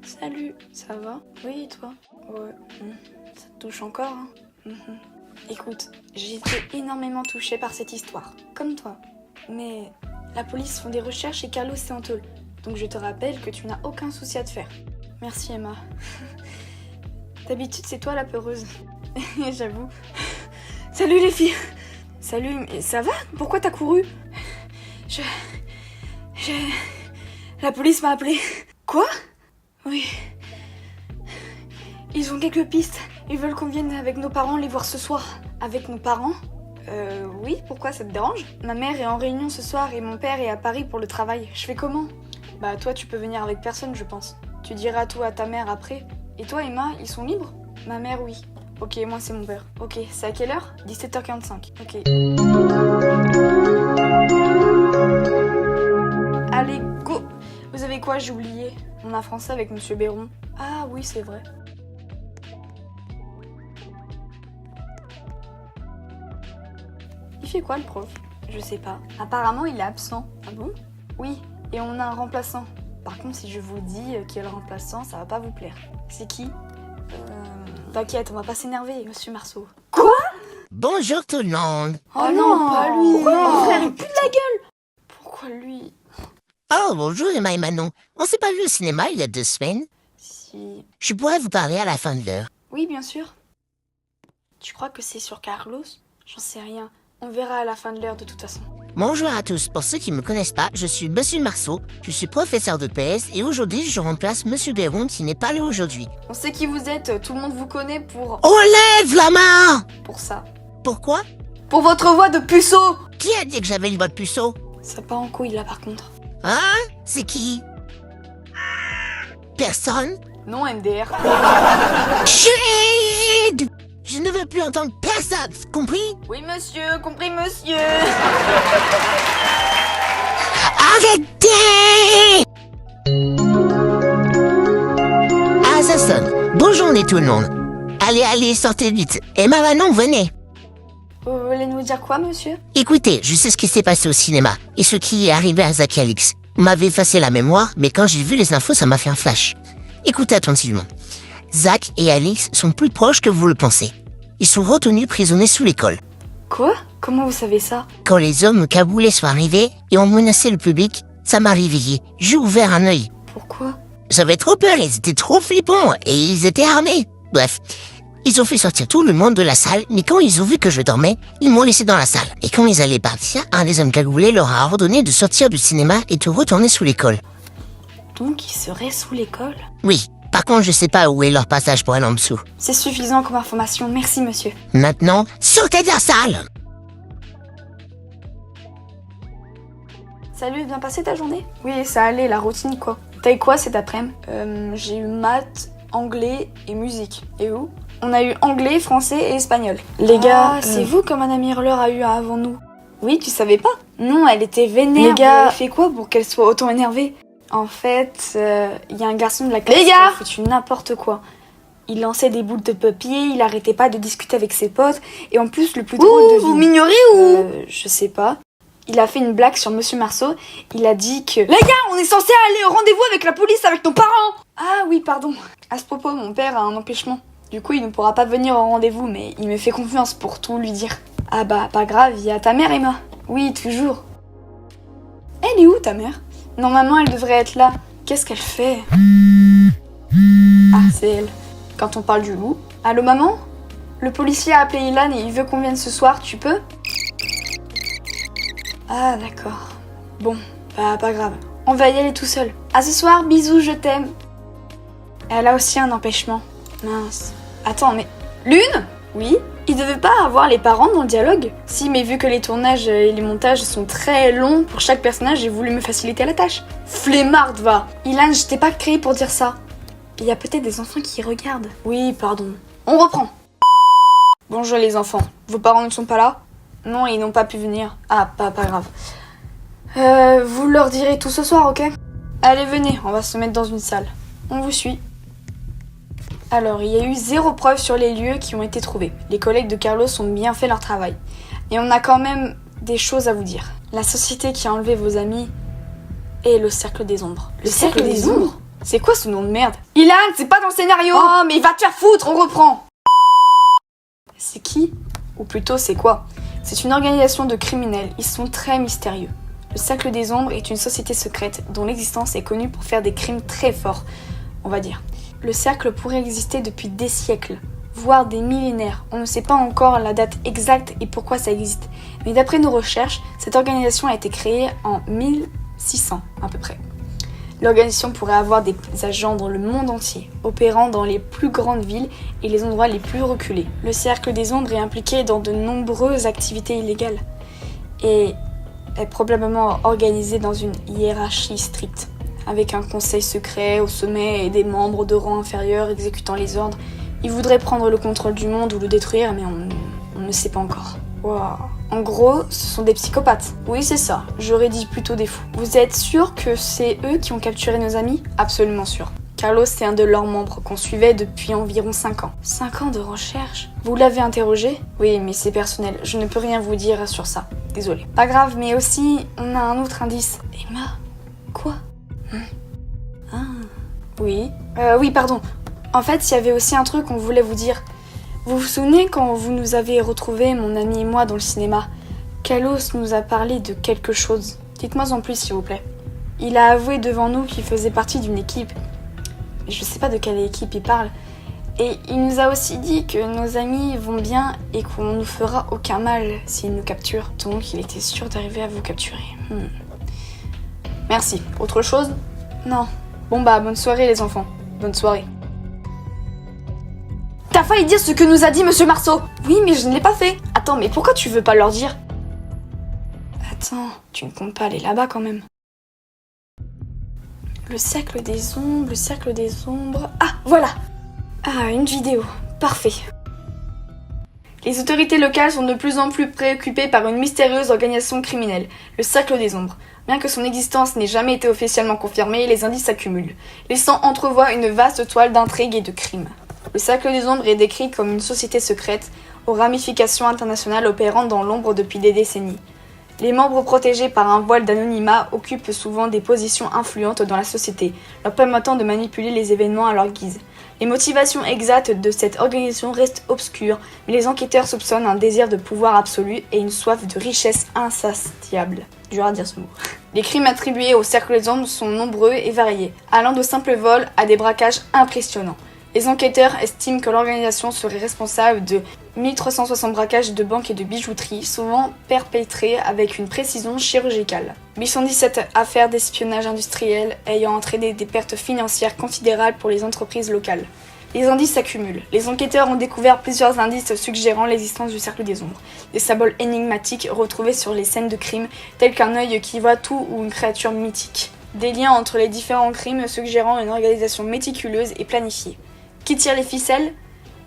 Salut, ça va? Oui, et toi? Ouais, ça te touche encore, hein? Écoute, j'ai été énormément touchée par cette histoire, comme toi. Mais la police font des recherches et Carlos est en tôle. Donc je te rappelle que tu n'as aucun souci à te faire. Merci Emma. D'habitude, c'est toi la peureuse. J'avoue. Salut les filles! Salut, mais ça va? Pourquoi t'as couru? La police m'a appelé. Quoi? Oui. Ils ont quelques pistes. Ils veulent qu'on vienne avec nos parents les voir ce soir. Avec nos parents? Oui, pourquoi ça te dérange? Ma mère est en réunion ce soir et mon père est à Paris pour le travail. Je fais comment? Bah toi tu peux venir avec personne je pense. Tu diras tout à ta mère après. Et toi Emma, ils sont libres? Ma mère oui. Ok, moi c'est mon père. Ok, c'est à quelle heure? 17h45. Ok. Allez, go! Vous savez quoi, j'ai oublié. On a français avec Monsieur Béron. Ah oui, c'est vrai. Il fait quoi le prof? Je sais pas. Apparemment, il est absent. Ah bon? Oui, et on a un remplaçant. Par contre, si je vous dis qui est le remplaçant, ça va pas vous plaire. C'est qui? T'inquiète, on va pas s'énerver, Monsieur Marceau. Quoi? Bonjour tout le monde. Oh non, pas lui. Pourquoi mon frère, il pue de la gueule? Pourquoi lui? Oh, bonjour Emma et Manon. On s'est pas vu au cinéma il y a 2 semaines? Si... Je pourrais vous parler à la fin de l'heure. Oui, bien sûr. Tu crois que c'est sur Carlos? J'en sais rien. On verra à la fin de l'heure de toute façon. Bonjour à tous. Pour ceux qui me connaissent pas, je suis Monsieur Marceau. Je suis professeur de PS et aujourd'hui je remplace Monsieur Béron qui n'est pas là aujourd'hui. On sait qui vous êtes, tout le monde vous connaît pour... On lève la main! Pour ça. Pourquoi? Pour votre voix de puceau! Qui a dit que j'avais une voix de puceau? Ça part en couille là par contre. Hein? C'est qui? Personne? Non, MDR. Chut! Je ne veux plus entendre personne, compris? Oui monsieur, compris monsieur. Arrêtez! Ah, ça sonne. Bonne journée tout le monde. Allez, sortez vite. Emma, Manon, venez. Vous voulez nous dire quoi monsieur? Écoutez, je sais ce qui s'est passé au cinéma et ce qui est arrivé à Zach et Alix. Vous m'avez effacé la mémoire, mais quand j'ai vu les infos, ça m'a fait un flash. Écoutez attentivement. Zach et Alix sont plus proches que vous le pensez. Ils sont retenus prisonniers sous l'école. Quoi? Comment vous savez ça? Quand les hommes cagoulés sont arrivés et ont menacé le public, ça m'a réveillé. J'ai ouvert un œil. Pourquoi? J'avais trop peur, ils étaient trop flippants et ils étaient armés. Bref, ils ont fait sortir tout le monde de la salle, mais quand ils ont vu que je dormais, ils m'ont laissé dans la salle. Et quand ils allaient partir, un des hommes cagoulés leur a ordonné de sortir du cinéma et de retourner sous l'école. Donc ils seraient sous l'école? Oui, par contre je sais pas où est leur passage pour aller en dessous. C'est suffisant comme information, merci monsieur. Maintenant, sortez de la salle! Salut, bien passé ta journée? Oui, ça allait, la routine quoi. T'as eu quoi cet après-midi? J'ai eu maths, anglais et musique. Et où? On a eu anglais, français et espagnol. Les gars, c'est vous que Madame Hurleur a eu avant nous? Oui, tu savais pas? Non, elle était vénère. Les gars, vous avez fait quoi pour qu'elle soit autant énervée? En fait, y a un garçon de la classe qui a foutu n'importe quoi. Il lançait des boules de papier, il arrêtait pas de discuter avec ses potes, et en plus le plus drôle de vous m'ignorez ou? Je sais pas. Il a fait une blague sur Monsieur Marceau, il a dit que... Les gars, on est censé aller au rendez-vous avec la police avec nos parents! Ah oui, pardon. À ce propos, mon père a un empêchement. Du coup, il ne pourra pas venir au rendez-vous, mais il me fait confiance pour tout lui dire. Ah bah, pas grave, il y a ta mère, Emma. Oui, toujours. Elle est où, ta mère? Normalement, elle devrait être là. Qu'est-ce qu'elle fait? Ah, c'est elle. Quand on parle du loup. Allô, maman? Le policier a appelé Ilan et il veut qu'on vienne ce soir, tu peux? Ah, d'accord. Bon, bah, pas grave. On va y aller tout seul. À ce soir, bisous, je t'aime. Elle a aussi un empêchement. Mince. Attends, mais... Lune? Oui? Il devait pas avoir les parents dans le dialogue? Si, mais vu que les tournages et les montages sont très longs pour chaque personnage, j'ai voulu me faciliter la tâche. Flemmarde, va! Ilan, je t'ai pas créé pour dire ça. Il y a peut-être des enfants qui regardent. Oui, pardon. On reprend. Bonjour les enfants. Vos parents ne sont pas là? Non, ils n'ont pas pu venir. Ah, pas grave. Vous leur direz tout ce soir, ok? Allez, venez, on va se mettre dans une salle. On vous suit. Alors, il y a eu 0 preuve sur les lieux qui ont été trouvés. Les collègues de Carlos ont bien fait leur travail. Et on a quand même des choses à vous dire. La société qui a enlevé vos amis est le Cercle des Ombres. Le Cercle des Ombres? C'est quoi ce nom de merde? Ilan, c'est pas dans le scénario! Oh, mais il va te faire foutre, on reprend! C'est qui? Ou plutôt, c'est quoi? C'est une organisation de criminels, ils sont très mystérieux. Le Cercle des Ombres est une société secrète dont l'existence est connue pour faire des crimes très forts, on va dire. Le cercle pourrait exister depuis des siècles, voire des millénaires. On ne sait pas encore la date exacte et pourquoi ça existe. Mais d'après nos recherches, cette organisation a été créée en 1600 à peu près. L'organisation pourrait avoir des agents dans le monde entier, opérant dans les plus grandes villes et les endroits les plus reculés. Le Cercle des Ombres est impliqué dans de nombreuses activités illégales et est probablement organisé dans une hiérarchie stricte, avec un conseil secret au sommet et des membres de rang inférieur exécutant les ordres. Ils voudraient prendre le contrôle du monde ou le détruire, mais on ne sait pas encore. Wow. En gros, ce sont des psychopathes. Oui, c'est ça. J'aurais dit plutôt des fous. Vous êtes sûr que c'est eux qui ont capturé nos amis? Absolument sûr. Carlos est un de leurs membres qu'on suivait depuis environ 5 ans. 5 ans de recherche? Vous l'avez interrogé? Oui, mais c'est personnel. Je ne peux rien vous dire sur ça. Désolée. Pas grave, mais aussi, on a un autre indice. Emma? Quoi? Ah. Oui. Oui, pardon. En fait, il y avait aussi un truc qu'on voulait vous dire. Vous vous souvenez quand vous nous avez retrouvés, mon ami et moi, dans le cinéma? Carlos nous a parlé de quelque chose. Dites-moi en plus, s'il vous plaît. Il a avoué devant nous qu'il faisait partie d'une équipe. Je sais pas de quelle équipe il parle. Et il nous a aussi dit que nos amis vont bien et qu'on nous fera aucun mal s'ils nous capturent. Donc il était sûr d'arriver à vous capturer. Merci. Autre chose? Non. Bon bah, bonne soirée les enfants. Bonne soirée. T'as failli dire ce que nous a dit Monsieur Marceau. Oui, mais je ne l'ai pas fait. Attends, mais pourquoi tu veux pas leur dire? Attends, tu ne comptes pas aller là-bas quand même. Le cercle des ombres, le cercle des ombres... Ah, voilà. Ah, une vidéo. Parfait. Les autorités locales sont de plus en plus préoccupées par une mystérieuse organisation criminelle, le Cercle des Ombres. Bien que son existence n'ait jamais été officiellement confirmée, les indices s'accumulent, laissant entrevoir une vaste toile d'intrigues et de crimes. Le Cercle des Ombres est décrit comme une société secrète aux ramifications internationales opérant dans l'ombre depuis des décennies. Les membres protégés par un voile d'anonymat occupent souvent des positions influentes dans la société, leur permettant de manipuler les événements à leur guise. Les motivations exactes de cette organisation restent obscures, mais les enquêteurs soupçonnent un désir de pouvoir absolu et une soif de richesse insatiable. Dur à dire ce mot. Les crimes attribués au Cercle des Ombres sont nombreux et variés, allant de simples vols à des braquages impressionnants. Les enquêteurs estiment que l'organisation serait responsable de 1360 braquages de banques et de bijouterie, souvent perpétrés avec une précision chirurgicale. 817 affaires d'espionnage industriel ayant entraîné des pertes financières considérables pour les entreprises locales. Les indices s'accumulent. Les enquêteurs ont découvert plusieurs indices suggérant l'existence du Cercle des Ombres. Des symboles énigmatiques retrouvés sur les scènes de crime, tels qu'un œil qui voit tout ou une créature mythique. Des liens entre les différents crimes suggérant une organisation méticuleuse et planifiée. Qui tire les ficelles?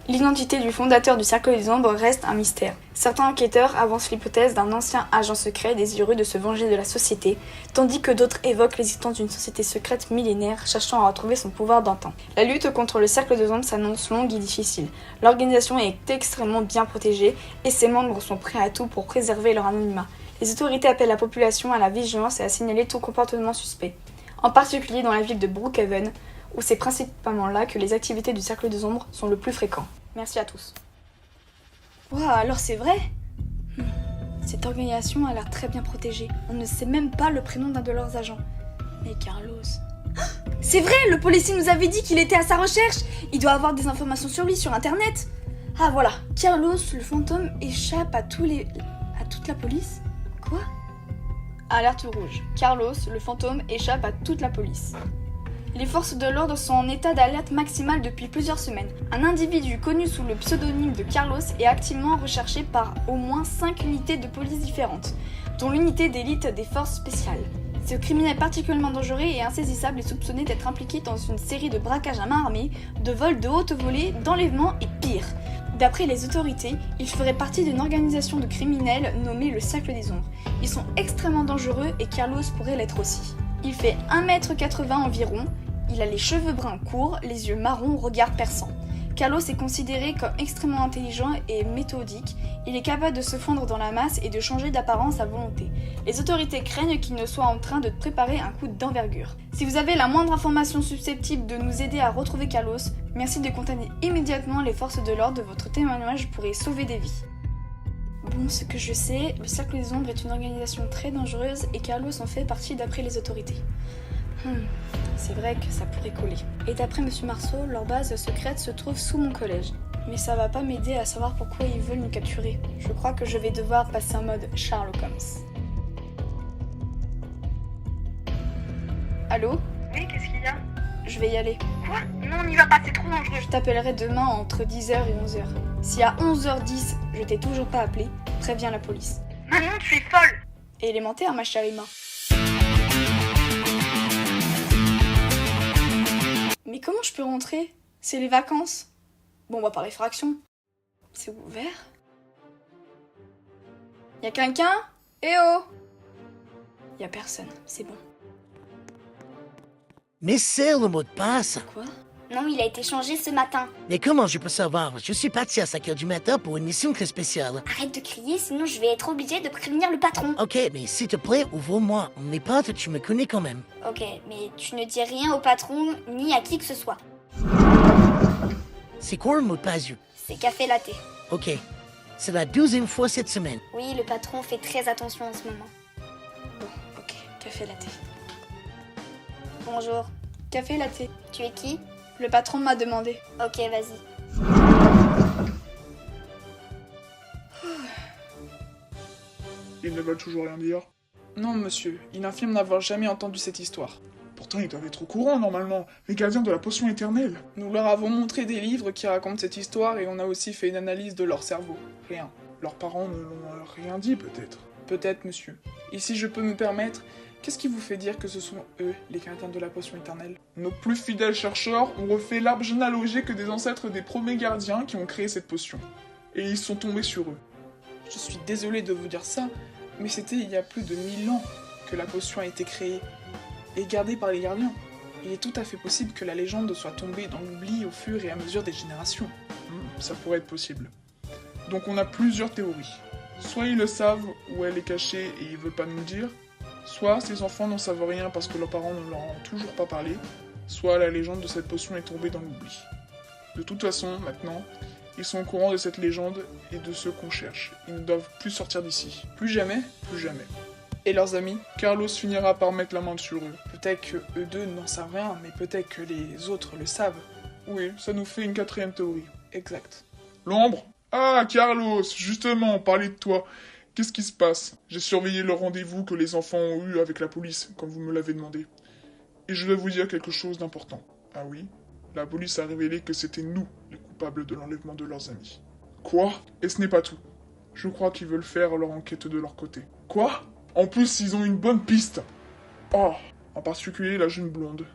L'identité du fondateur du Cercle des Ombres reste un mystère. Certains enquêteurs avancent l'hypothèse d'un ancien agent secret désireux de se venger de la société, tandis que d'autres évoquent l'existence d'une société secrète millénaire cherchant à retrouver son pouvoir d'antan. La lutte contre le Cercle des Ombres s'annonce longue et difficile. L'organisation est extrêmement bien protégée et ses membres sont prêts à tout pour préserver leur anonymat. Les autorités appellent la population à la vigilance et à signaler tout comportement suspect, en particulier dans la ville de Brookhaven, où c'est principalement là que les activités du Cercle des Ombres sont le plus fréquents. Merci à tous. Wow, alors c'est vrai? Cette organisation a l'air très bien protégée. On ne sait même pas le prénom d'un de leurs agents. Mais Carlos... C'est vrai, le policier nous avait dit qu'il était à sa recherche. Il doit avoir des informations sur lui sur internet. Ah voilà, Carlos, le fantôme, échappe à toute la police? Quoi? Alerte rouge. Carlos, le fantôme, échappe à toute la police. Les forces de l'ordre sont en état d'alerte maximale depuis plusieurs semaines. Un individu connu sous le pseudonyme de Carlos est activement recherché par au moins 5 unités de police différentes, dont l'unité d'élite des forces spéciales. Ce criminel particulièrement dangereux et insaisissable est soupçonné d'être impliqué dans une série de braquages à main armée, de vols de haute volée, d'enlèvements et pire. D'après les autorités, ils feraient partie d'une organisation de criminels nommée le Cercle des Ombres. Ils sont extrêmement dangereux et Carlos pourrait l'être aussi. Il fait 1m80 environ, il a les cheveux bruns courts, les yeux marrons, regard perçant. Carlos est considéré comme extrêmement intelligent et méthodique, il est capable de se fondre dans la masse et de changer d'apparence à volonté. Les autorités craignent qu'il ne soit en train de préparer un coup d'envergure. Si vous avez la moindre information susceptible de nous aider à retrouver Carlos, merci de contacter immédiatement les forces de l'ordre, votre témoignage pourrait sauver des vies. Bon, ce que je sais, le Cercle des Ombres est une organisation très dangereuse et Carlos en fait partie d'après les autorités. C'est vrai que ça pourrait coller. Et d'après Monsieur Marceau, leur base secrète se trouve sous mon collège. Mais ça va pas m'aider à savoir pourquoi ils veulent nous capturer. Je crois que je vais devoir passer en mode Sherlock Holmes. Allô ? Oui, qu'est-ce qu'il y a? Je vais y aller. Quoi? Non, on n'y va pas, c'est trop dangereux. Je t'appellerai demain entre 10h et 11h. Si à 11h10, je t'ai toujours pas appelé, préviens la police. Manon, tu es folle! Élémentaire, ma chère Emma. Mais comment je peux rentrer? C'est les vacances. Bon, bah par effraction. C'est ouvert? Y'a quelqu'un? Eh oh! Y'a personne, c'est bon. Mais c'est le mot de passe. Quoi? Non, il a été changé ce matin. Mais comment je peux savoir? Je suis parti à 5h du matin pour une mission très spéciale. Arrête de crier, sinon je vais être obligée de prévenir le patron. Ok, mais s'il te plaît, ouvre-moi. Mes potes, tu me connais quand même. Ok, mais tu ne dis rien au patron ni à qui que ce soit. C'est quoi le mot de passe? C'est café latte. Ok. C'est la 12e fois cette semaine. Oui, le patron fait très attention en ce moment. Bon, ok, café latte. Bonjour, Café latte. tu es qui? Le patron m'a demandé. Ok, vas-y. Ils ne veulent toujours rien dire. Non, monsieur, il affirme n'avoir jamais entendu cette histoire. Pourtant, ils doivent être au courant, normalement. Les gardiens de la potion éternelle. Nous leur avons montré des livres qui racontent cette histoire et on a aussi fait une analyse de leur cerveau. Rien. Leurs parents ne l'ont rien dit, peut-être. Peut-être, monsieur. Et si je peux me permettre, qu'est-ce qui vous fait dire que ce sont eux, les gardiens de la potion éternelle? Nos plus fidèles chercheurs ont refait l'arbre généalogique des ancêtres des premiers gardiens qui ont créé cette potion. Et ils sont tombés sur eux. Je suis désolé de vous dire ça, mais c'était il y a plus de 1000 ans que la potion a été créée et gardée par les gardiens. Il est tout à fait possible que la légende soit tombée dans l'oubli au fur et à mesure des générations. Ça pourrait être possible. Donc on a plusieurs théories. Soit ils le savent ou elle est cachée et ils veulent pas nous le dire, soit ces enfants n'en savent rien parce que leurs parents ne leur ont toujours pas parlé, soit la légende de cette potion est tombée dans l'oubli. De toute façon, maintenant, ils sont au courant de cette légende et de ceux qu'on cherche. Ils ne doivent plus sortir d'ici. Plus jamais, Plus jamais. et leurs amis? Carlos finira par mettre la main sur eux. Peut-être que eux deux n'en savent rien, mais peut-être que les autres le savent. Oui, ça nous fait une quatrième théorie. Exact. L'ombre? Ah, Carlos, justement, parlez de toi. Qu'est-ce qui se passe? J'ai surveillé le rendez-vous que les enfants ont eu avec la police, comme vous me l'avez demandé. Et je vais vous dire quelque chose d'important. Ah oui? La police a révélé que c'était nous, les coupables de l'enlèvement de leurs amis. Quoi? Et ce n'est pas tout. Je crois qu'ils veulent faire leur enquête de leur côté. Quoi? En plus, ils ont une bonne piste. Oh, en particulier la jeune blonde,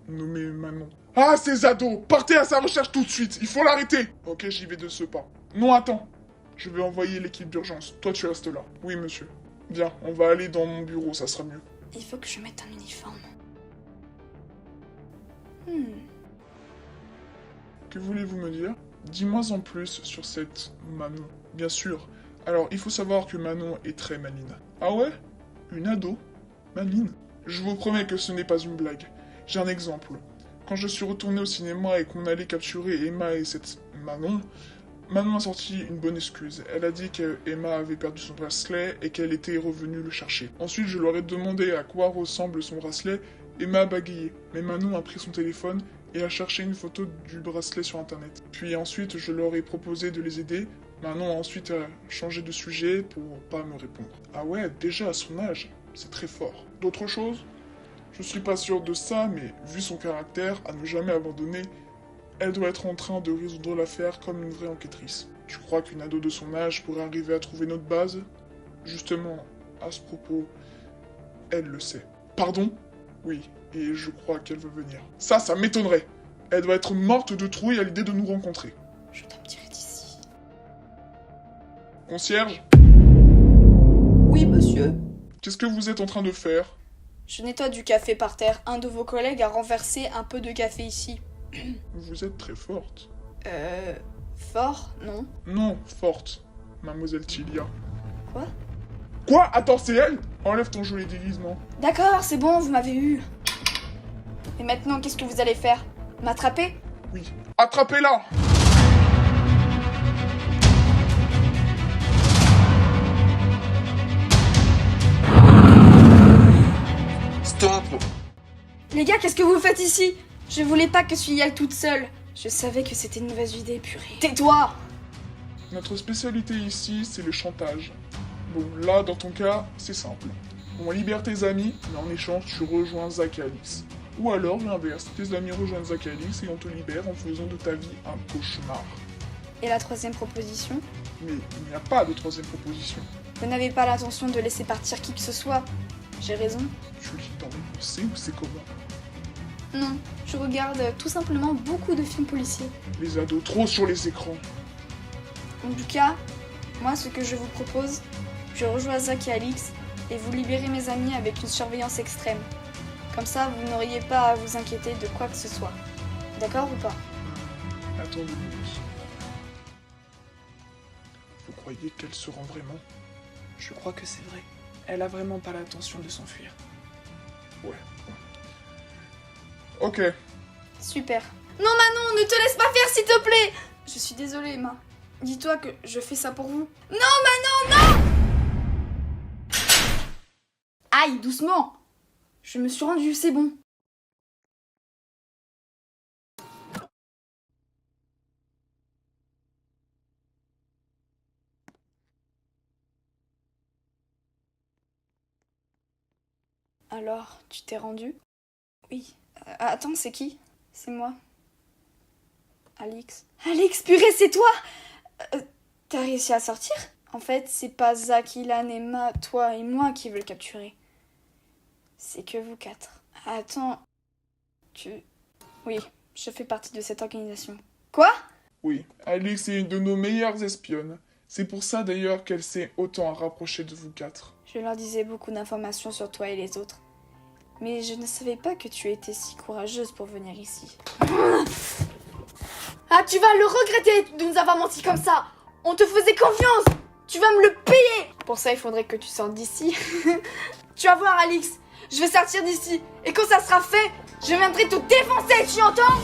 nommée Manon. Ah, ces ados! Partez à sa recherche tout de suite! Il faut l'arrêter! Ok, j'y vais de ce pas. Non, attends! Je vais envoyer l'équipe d'urgence. Toi, tu restes là. Oui, monsieur. Bien, on va aller dans mon bureau, ça sera mieux. Il faut que je mette un uniforme. Que voulez-vous me dire? Dis-moi en plus sur cette Manon. Bien sûr. Alors, il faut savoir que Manon est très maline. Ah ouais? Une ado? Maline? Je vous promets que ce n'est pas une blague. J'ai un exemple. Quand je suis retourné au cinéma et qu'on allait capturer Emma et cette Manon, Manon a sorti une bonne excuse. Elle a dit qu'Emma avait perdu son bracelet et qu'elle était revenue le chercher. Ensuite, je leur ai demandé à quoi ressemble son bracelet. Emma a bégayé, mais Manon a pris son téléphone et a cherché une photo du bracelet sur internet. Puis ensuite, je leur ai proposé de les aider. Manon a ensuite changé de sujet pour pas me répondre. Ah ouais, déjà à son âge, c'est très fort. D'autres choses? Je suis pas sûr de ça, mais vu son caractère, à ne jamais abandonner, elle doit être en train de résoudre l'affaire comme une vraie enquêtrice. Tu crois qu'une ado de son âge pourrait arriver à trouver notre base? Justement, à ce propos, elle le sait. Pardon? Oui, et je crois qu'elle veut venir. Ça m'étonnerait. Elle doit être morte de trouille à l'idée de nous rencontrer. Je dois me tirer d'ici. Concierge, Oui, monsieur. qu'est-ce que vous êtes en train de faire? Je nettoie du café par terre. Un de vos collègues a renversé un peu de café ici. Vous êtes très forte. Fort, non? Non, forte, mademoiselle Tilia. Quoi? Quoi? Attends, c'est elle? Enlève ton joli déguisement. D'accord, c'est bon, vous m'avez eu. Et maintenant, qu'est-ce que vous allez faire? M'attraper? Oui. Attrapez-la! Stop! Les gars, qu'est-ce que vous faites ici? Je voulais pas que je y aille toute seule. Je savais que c'était une mauvaise idée, purée. Tais-toi! Notre spécialité ici, c'est le chantage. Bon, là, dans ton cas, c'est simple. On libère tes amis, mais en échange, tu rejoins Zach et Alix. Ou alors, l'inverse, tes amis rejoignent Zach et Alix et on te libère en faisant de ta vie un cauchemar. Et la troisième proposition? Mais il n'y a pas de troisième proposition. Vous n'avez pas l'intention de laisser partir qui que ce soit. J'ai raison? Tu lis dans mes pensées ou c'est comment? Non, je regarde tout simplement beaucoup de films policiers. Les ados trop sur les écrans. En tout cas, moi ce que je vous propose, je rejoins Zach et Alix et vous libérez mes amis avec une surveillance extrême. Comme ça, vous n'auriez pas à vous inquiéter de quoi que ce soit. D'accord ou pas? Attends 2 minutes. Vous croyez qu'elle se rend vraiment? Je crois que c'est vrai. Elle a vraiment pas l'intention de s'enfuir. Ouais. Ok. Super. Non Manon, ne te laisse pas faire s'il te plaît. Je suis désolée Emma. Dis-toi que je fais ça pour vous. Non Manon, non. Aïe, doucement. Je me suis rendue, c'est bon. Alors, tu t'es rendue? Oui. Attends, c'est qui? C'est moi. Alix. Alix, purée, c'est toi! T'as réussi à sortir? En fait, c'est pas Zach, Ilan, Emma, toi et moi qui veulent le capturer. C'est que vous 4. Attends. Oui, je fais partie de cette organisation. Quoi? Oui, Alix est une de nos meilleures espionnes. C'est pour ça d'ailleurs qu'elle s'est autant rapprochée de vous 4. Je leur disais beaucoup d'informations sur toi et les autres. Mais je ne savais pas que tu étais si courageuse pour venir ici. Ah, tu vas le regretter de nous avoir menti comme ça. On te faisait confiance. Tu vas me le payer. Pour ça, il faudrait que tu sortes d'ici. Tu vas voir, Alix. Je vais sortir d'ici. Et quand ça sera fait, je viendrai te défoncer, tu entends?